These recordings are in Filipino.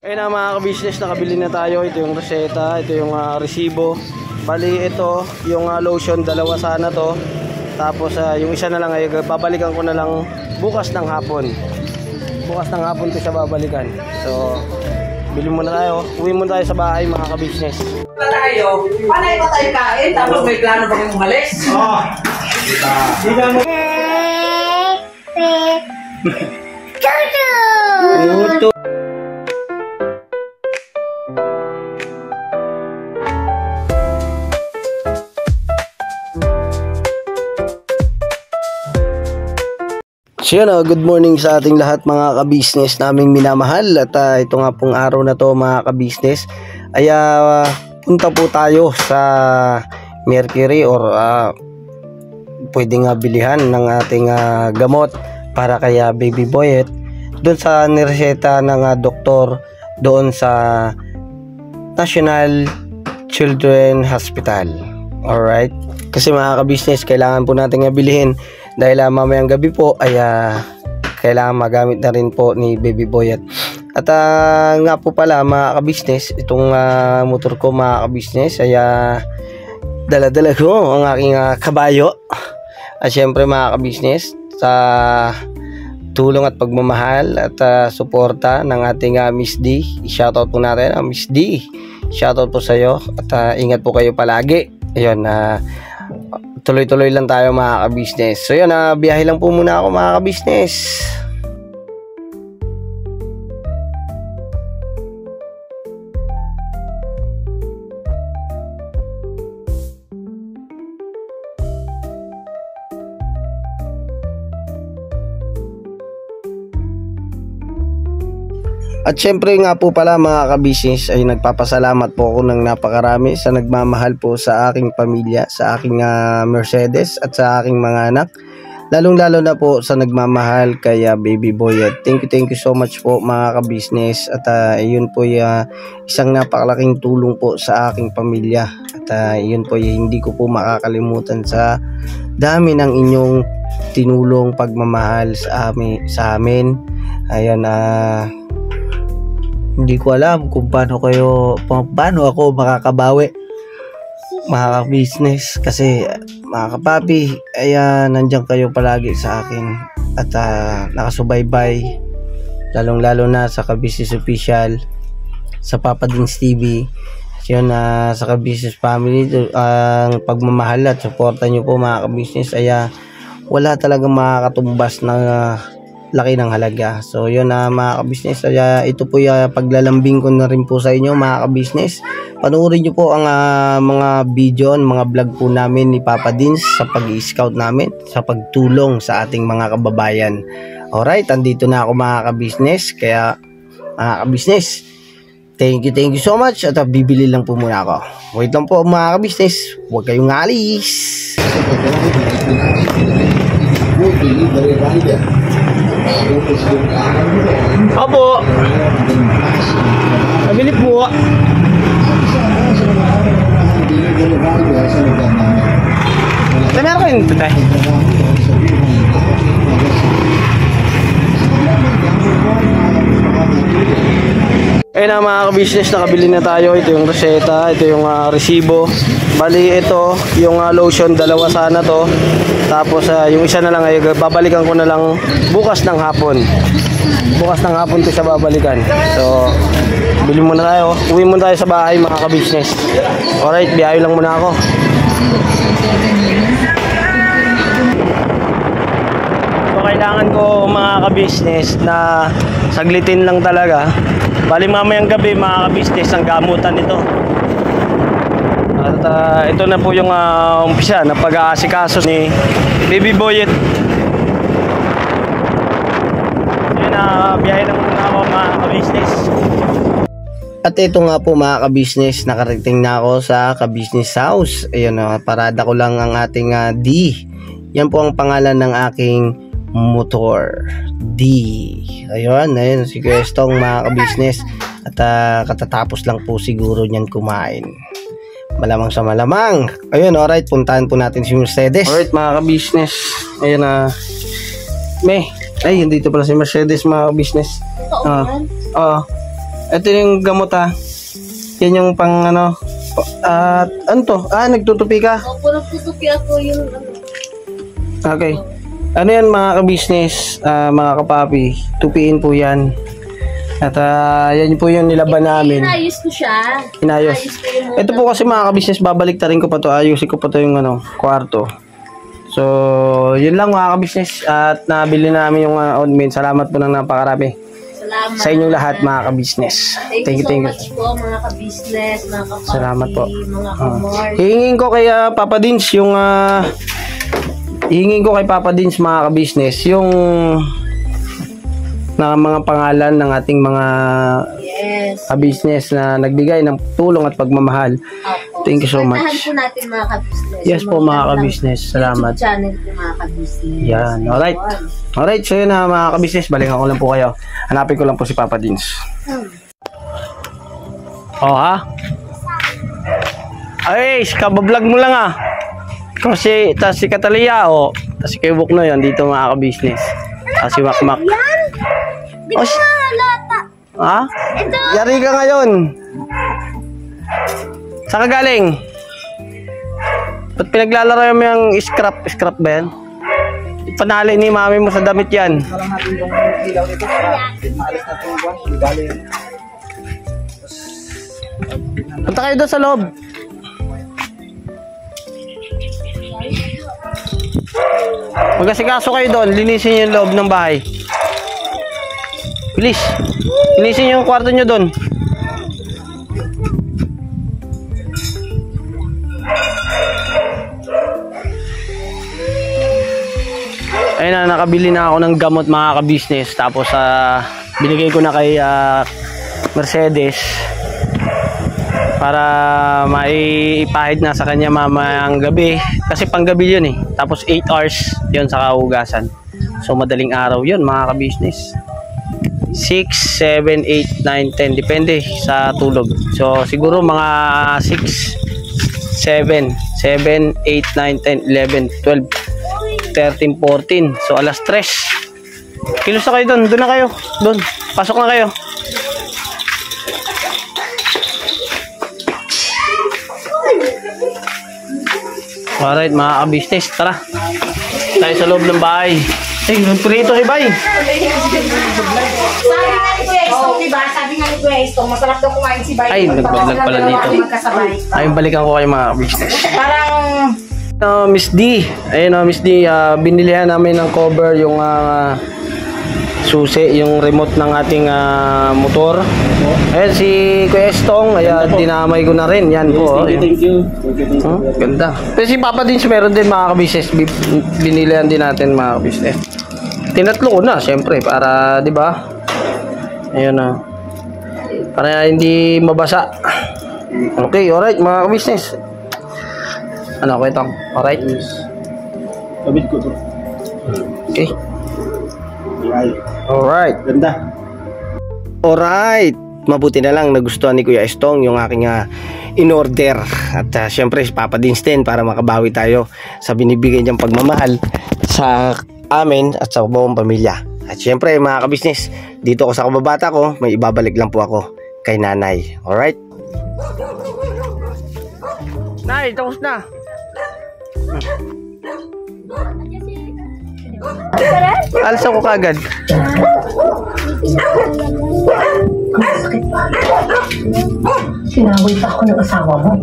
Ayun na mga ka-business, nakabili na tayo. Ito yung reseta, ito yung resibo. Bali ito, yung lotion, dalawa sana to. Tapos yung isa na lang ay babalikan ko na lang bukas ng hapon. Bukas ng hapon ko siya babalikan. So, bili muna tayo. Uwi muna tayo sa bahay mga ka-business. Tayo, panay pa tayo kain, tapos may plano pa kayong umalis. Oo. Di ka mo. Tutu. So yun, good morning sa ating lahat mga ka-business naming minamahal. At ito nga pong araw na to mga ka-business ay punta po tayo sa Mercury or pwedeng bilihan ng ating gamot para kay baby boy doon sa nireseta ng doktor doon sa National Children Hospital. Alright, kasi mga ka-business kailangan po natin bilhin dahil mamayang gabi po ay kailangan magamit na rin po ni baby boy. At nga po pala mga ka-business, itong motor ko mga ka-business ay dala-dala ko ang aking kabayo. At syempre mga ka-business, sa tulong at pagmamahal at suporta ng ating Miss D, shoutout po natin Miss D, shoutout po sa iyo at ingat po kayo palagi. Ayun, tuloy-tuloy lang tayo mga ka-business. So yun, biyahe lang po muna ako mga ka-business. At syempre nga po pala mga ka-business ay nagpapasalamat po ako ng napakarami sa nagmamahal po sa aking pamilya, sa aking Mercedes at sa aking mga anak. Lalong-lalo na po sa nagmamahal kay baby boy. Thank you so much po mga ka-business. At yun po isang napakalaking tulong po sa aking pamilya. At yun po hindi ko po makakalimutan sa dami ng inyong tinulong pagmamahal sa amin. Ayun, hindi ko alam kung paano ako makakabawi mga ka-business, kasi mga kapapi ay nandiyan kayo palagi sa akin at nakasubaybay, lalong lalo na sa ka-business official, sa Papa Dins TV. Yun, sa ka-business family, ang pagmamahal at suporta nyo po mga ka-business ay wala talagang makakatumbas na laki ng halaga. So yun mga ka-business, ito po paglalambing ko na rin po sa inyo mga ka-business. Panoorin nyo po ang mga video, mga vlog po namin ni Papa Dins sa pag-i-scout namin, sa pagtulong sa ating mga kababayan. Alright, andito na ako mga ka-business. Kaya mga ka-business, thank you so much. At bibili lang po muna ako. Wait lang po mga ka-business, huwag kayong alis. Opo. Nabili po. Meron ko yung tutay. Ayun na mga ka-business, nakabili na tayo. Ito yung reseta, ito yung resibo. Bali ito, yung lotion, dalawa sana to. Tapos yung isa na lang ay babalikan ko na lang bukas ng hapon. Bukas ng hapon ko siya babalikan. So, bili muna tayo. Uwi muna tayo sa bahay mga ka-business. Alright, biyahe lang muna ako. So, kailangan ko mga ka-business na saglitin lang talaga. Bali mamayang gabi mga ka-business ang gamutan nito. At ito na po yung umpisa na pag-aasikaso ni baby boy. Yun, biyahe na muna ako mga ka-business. At ito nga po mga ka-business, nakarating na ako sa ka-business house. Ayun, parada ko lang ang ating D. Yan po ang pangalan ng aking motor, D. Ayun si Kwestong mga ka-business. At katatapos lang po siguro niyan kumain, malamang sa malamang. Ayun, alright, puntahan po natin si Mercedes. Alright mga ka-business, ayun ay, dito pala si Mercedes mga ka-business. Ito yung gamot ha. Yan yung pang ano. At ano to? Nagtutupi ka? Opo, nagtutupi ako yung ano. Okay. Ano yan mga ka-business, mga kapapi? Tupiin po yan. At yan po yung nilaban namin. Inayos ko siya. Inayos. ko yung Ito po kasi mga ka-business, babalik ta rin ko pa to. Ayusin ko pa to yung ano, kwarto. So, yun lang mga ka-business. At nabili namin yung oatmeal. Salamat po ng napakarami. Salamat. Sa inyong lahat mga ka-business. Thank you so much po mga ka-business, mga kapapi, Salamat po. mga kamor. Hihingin ko kay Papa Dins yung hihingin ko kay Papa Dins mga ka-business yung na mga pangalan ng ating mga Yes. ka-business na nagbigay ng tulong at pagmamahal. Opo. Thank you so much. Supportahan po natin mga ka-business. Yes po mga ka-business. Salamat. YouTube channel po mga ka-business. Yan. Alright. Alright. So yun na mga ka-business. Balikan ko lang po kayo. Hanapin ko lang po si Papa Dins. Oh ha? Ay, kabablog mo lang ah. Kasi, tas si Catalia o. Tas si Kebok na yun. Dito mga ka-business. Tas si Makmak. Oh, ha? Yari ka ngayon. Saan ka galing? Ba't pinaglalaro mo yung scrap? Scrap ba yan? Panali ni mami mo sa damit yan. Walang natin yung ilaw nito para maalis natin yung buwan. Bali. Punta kayo doon sa loob. Magkasikaso kayo doon. Linisin niyo yung loob ng bahay. Bilis. Linisin niyo yung kwarto niyo doon. Ayun na, nakabili na ako ng gamot mga ka-business. Tapos binigay ko na kay Mercedes para maipahid na sa kanya mamayang gabi. Kasi panggabi yun eh. Tapos 8 hours yun sa kahugasan. So madaling araw yun mga ka-business. 6, 7, 8, 9, 10. Depende sa tulog. So siguro mga 6, 7, 7, 8, 9, 10, 11, 12, 13, 14. So alas 3. Kilos na kayo doon. Doon na kayo. Doon. Pasok na kayo. Alright mga ka-business. Tara. Tayo sa loob ng bahay. Prito si Bay. Sabi nga ni Kuya Estong, diba? Sabi nga ni Kuya Estong, masarap daw kumain si Bay. Ay, nag-vlog pala dito. Magkasabay. Ayun, balikan ko kayo mga ka-business. Parang Miss D. Ayun Miss D, binilihan namin ng cover yung susi, yung remote ng ating motor. Ayun si Kuya Estong, dinamay ko na rin. Yan po. Thank you. Ganda. Pero si Papa Dins meron din mga ka-business. Binilihan din natin mga ka-business. Tinatlo ko na, syempre, para, di ba? Ayun na. Para hindi mabasa. Okay, alright mga ka-business. Ano, kwentang? Alright? Kabit ko to. Okay. Ay, Alright. ganda. Alright. Mabuti na lang nagustuhan ni Kuya Estong yung aking in-order. At syempre si Papa Dins din para makabawi tayo sa binibigay niyang pagmamahal sa amin at sa buong pamilya. At syempre mga ka-business, dito ako sa kababata ko, may ibabalik lang po ako kay nanay. Alright? Nay, tapos na. Alis ako kagad. Sinaway pa ako ng asawa mo.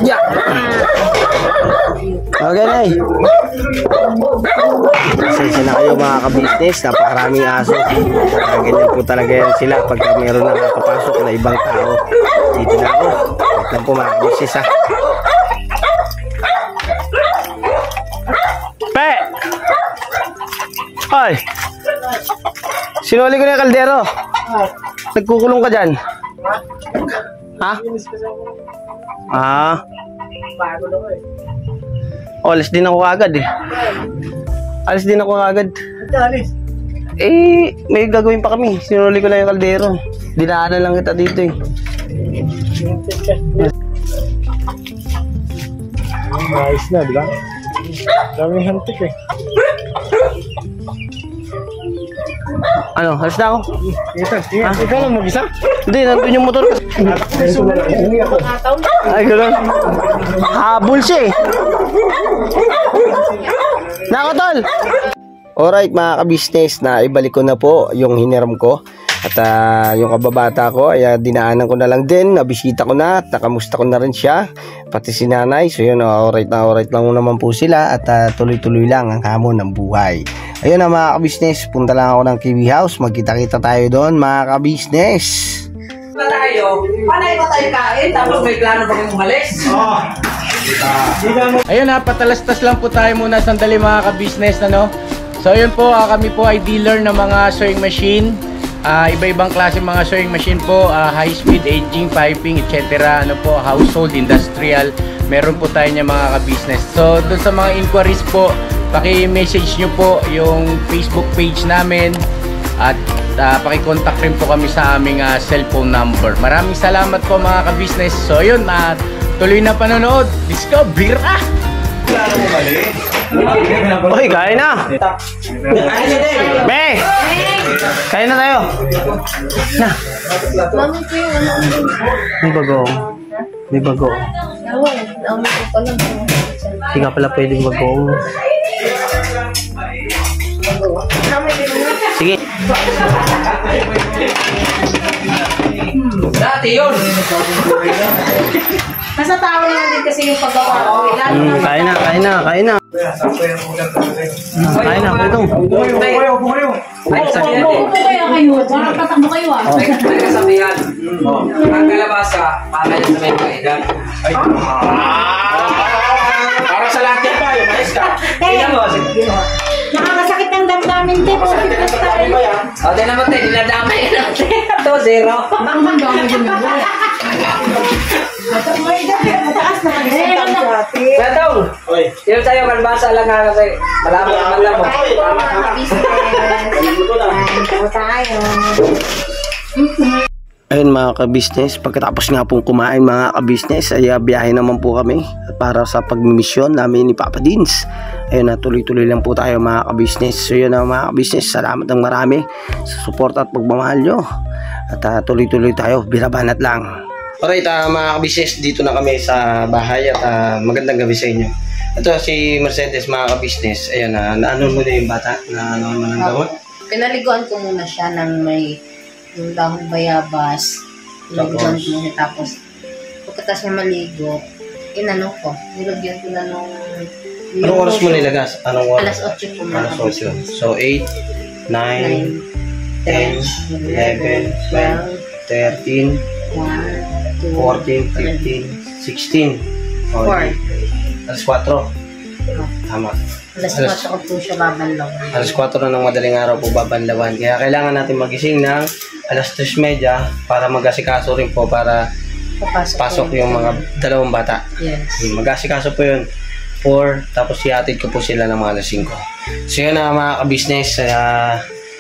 Yeah. Okay, Nay. Pasensya na kayo mga ka-business. Napakaraming aso. Ganyan po talaga yan sila pagka meron na nakapasok na ibang tao. Dito na ako. Wait lang po mga ka-business ha. Pe! Ay! Sinuli ko na yung kaldero. Nagkukulong ka dyan. Ha? Alis din ako agad eh. Alis din ako agad. May gagawin pa kami. Sinuli ko lang yung kaldero. Dinaanan lang kita dito eh. Ayos na, di ba? Daming hantik eh. Ano, halos na ako? Ikaw lang mag-isa? Hindi, nandun yung motor. Ay, gano'n. Habol siya eh. Nako, tol! Alright mga ka-business, na ibalik ko na po yung hiniram ko. At yung kababata ko, ay dinaanan ko na lang din, nabisita ko na, at nakamusta ko na rin siya, pati si nanay. So yun, alright lang naman po sila, at tuloy-tuloy lang ang hamon ng buhay. Ayun na mga ka-business, punta lang ako ng Kiwi House, magkita-kita tayo doon mga ka-business. Na tayo, panay ba tayo kain, tapos may plano pa kayong umalis? Ayun ha, patalastas lang po tayo muna sandali mga ka-business, ano? So ayun po, kami po ay dealer ng mga sewing machine. Iba-ibang klase mga sewing machine po, high speed, aging, piping, etc. Ano po, household, industrial. Meron po tayo niya mga ka-business. So doon sa mga inquiries po, paki-message nyo po yung Facebook page namin. At paki-contact rin po kami sa aming cellphone number. Maraming salamat po mga ka-business. So yun, tuloy na panonood. Let's go, bira! Okay, kain na! Be! Kain na tayo! Na! Mami ko yung ano. May bagong. May bagong. Ewan, namin ko pa lang. Hindi nga pala pwedeng bagong. Sige. Dati yun. Nasa tao na din kasi yung paggawa ko. Kain na. Kain na, ito. Ay, sabihan eh. Upo kaya kayo. Baka tatakbo kayo May kasabihan. Ang kalabasa, para yun sa may kaigan. Para sa lahat yan pa, yung mais ka. Tingnan mo, sige. Nakakasakit ng damdamin, te. O, tingnan mo, te, dinadamay na, te. 2-0. Ang dami din mo. Mataas na kami sa tamsati. Gatong, yun tayo kalbasa lang nga kasi malaman naman lang mo. Tayo. Ayun mga ka-business, pagkatapos nga pong kumain mga ka-business, ay biyahe naman po kami para sa pagmimisyon namin ni Papa Dins. Ayun na, tuloy-tuloy lang po tayo mga ka-business. So yun na mga ka-business, salamat ng marami sa support at pagmamahal nyo. At tuloy-tuloy tayo, binabanat lang. Alright mga ka-business, dito na kami sa bahay at magandang gabi sa inyo. Ito si Mercedes mga ka-business. Ayun na, naano mo na yung bata? Naano mo ng gamot? Pinaliguan ko muna siya ng may yung dahong bayabas. Pinaliguan ko muna. Tapos, pagkatas niya maligo, inano ko. Nilagyan ko na nung... Anong oras mo nilagas? Anong oras? Alas 8 po Alas 8. So 8, 9, 10, 11, 12, 13, 14, 15, 16. Oh, 4. Alas 4. Tama. Alas 4 ko po siya babanlaw. Alas 4 na ng madaling araw po babanlawan. Kaya kailangan natin magising ng alas 3:30 para mag-asikaso rin po para pasok yung mga dalawang bata. Yes. Mag-asikaso po yun. 4, tapos ihatid ko po sila ng mga alas 5. So yun na mga ka-business.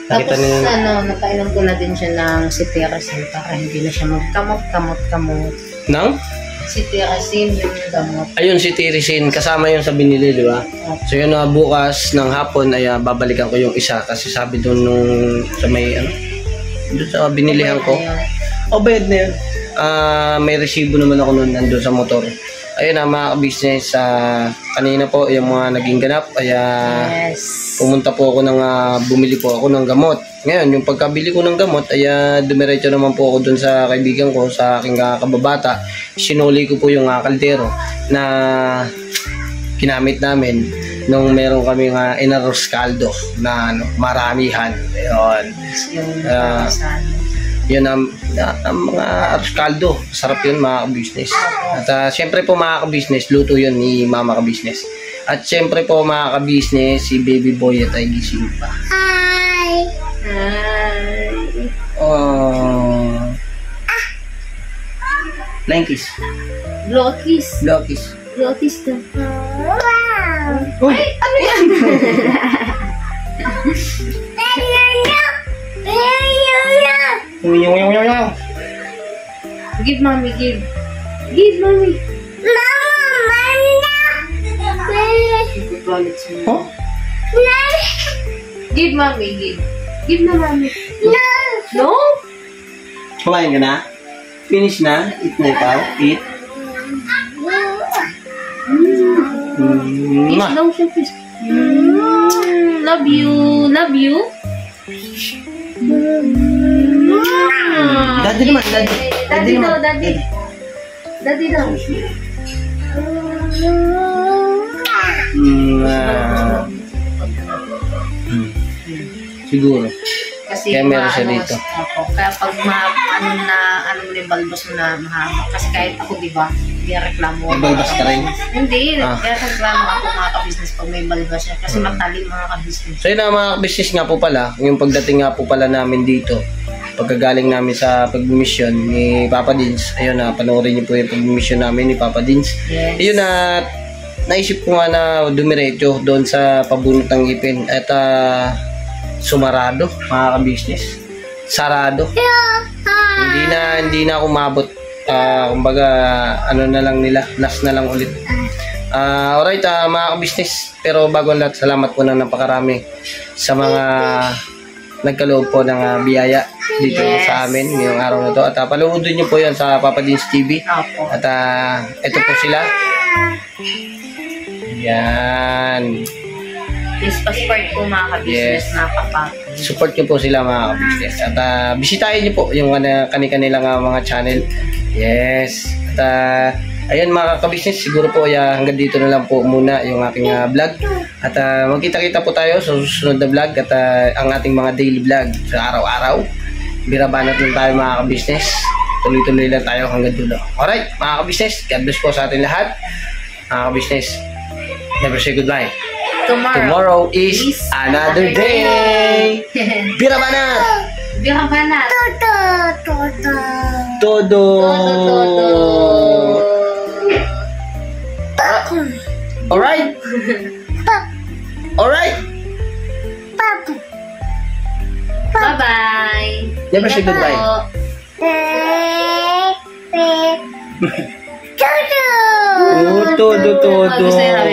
Tapos napainom ko na din siya ng cetirizine para hindi na siya magkamot. Nang? Cetirizine yung gamot. Ayun si Tirisin, kasama yun sa binili, di ba? So yun na bukas ng hapon ay babalikan ko yung isa kasi sabi doon nung sa may doon sa binilihan ko. O bed na yun. May resibo naman ako noon nandun sa motor. Ayun na mga business, kanina po yung mga naging ganap ay Yes. pumunta po ako ng bumili po ako ng gamot. Ngayon, yung pagkabili ko ng gamot ay dumiretso naman po ako dun sa kaibigan ko, sa aking kababata. Sinuli ko po yung kaldero na ginamit namin nung meron kami inaros kaldo na maramihan. Ayun. Yun ang mga arroz caldo. Sarap yun mga ka-business. At syempre po mga ka-business, luto yun ni mama ka-business. At syempre po mga ka-business, si baby boy at ay gising pa. Hi! Oh. Flying kiss. Blockies. Blow kiss. Blockies to. Uy! Ano yan? Yung Give mommy, give. Give mommy. Galit siya. Oh? Give, mami, give. Give na, mami. No? Kumain ka na? Finish na? Eat na ikaw? Eat? Kiss daw siya, kiss. Love you. Love you. Daddy naman, daddy. Daddy daw, naman. daddy. Daddy daw. Siguro. Kasi Kaya meron siya maano, dito. Ako, kaya pag ano mo yung balbas mo na mahaba. Kasi kahit ako, di ba, hindi reklamo. May balbas ka rin? Hindi, Ah. kaya reklamo ako mga ka-business pag may balbas siya. Kasi matalim mga ka-business. So yun na mga business nga po pala, yung pagdating nga po pala namin dito, pagkagaling namin sa pag-mission ni Papa Dins, ayun na, panoorin niyo po yung pag-mission namin ni Papa Dins. Yes. Ayun na, naisip ko nga na dumiretso doon sa pabunot ng ipin at sumarado, mga ka-business. Sarado. Hindi na ako mabot. Kumbaga, ano na lang nila, last na lang ulit. Alright, mga ka-business. Pero bago ang lahat, salamat po ng napakarami sa mga nagkaloob po ng biyaya dito sa amin ngayong araw na to. At panoodin niyo po yan sa Papa Dins TV. Opo. At ito po sila. Yan. Please pa-support po mga ka-business Yes. na kapag. Support niyo po sila mga ka-business. At bisitahin niyo po yung kanilang mga channel. Yes. At ayun mga ka-business, siguro po hanggang dito na lang po muna yung aking vlog. At magkita-kita po tayo sa susunod na vlog at ang ating mga daily vlog sa araw-araw. Birabanat lang tayo mga ka-business. Tuloy-tuloy lang tayo hanggang dulo. Alright mga ka-business, God bless po sa ating lahat. Mga ka-business, never say goodbye. Tomorrow is another day. Birabanat! Bilang ka na. Todo! Alright? Alright? Bye-bye. Never say goodbye. Todo, todo.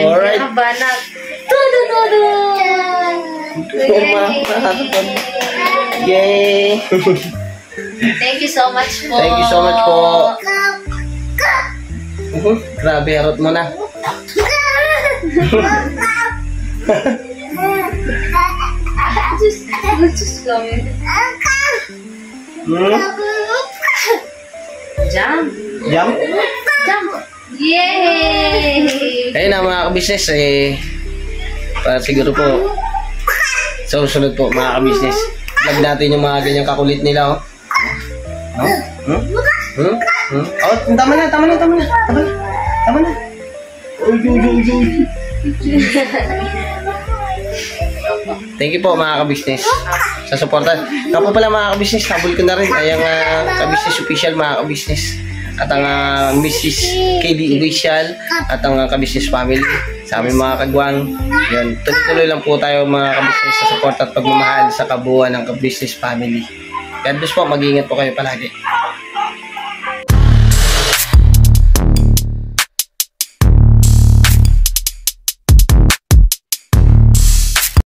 Alright. Banat. Todo. Yay! Thank you so much po. Thank you so much po. Grabe, harot mo na. Just going. Hmm? Jump. Jump? Jump. Yay! Ayun na mga ka-business, para siguro po sa susunod po mga ka-business, vlog natin yung mga ganyang kakulit nila, oh. Oh, tama na. Uy. Thank you po mga ka-business sa suporta. Kapo pala mga ka-business, habol ko na rin ay ang ka-business official mga ka-business at ang Mrs. KD official at ang ka-business family sa aming mga kagwang. Yun, tuloy-tuloy lang po tayo mga ka-business sa support at pagmamahal sa kabuuan ng ka-business family. God bless po, mag-iingat po kayo palagi.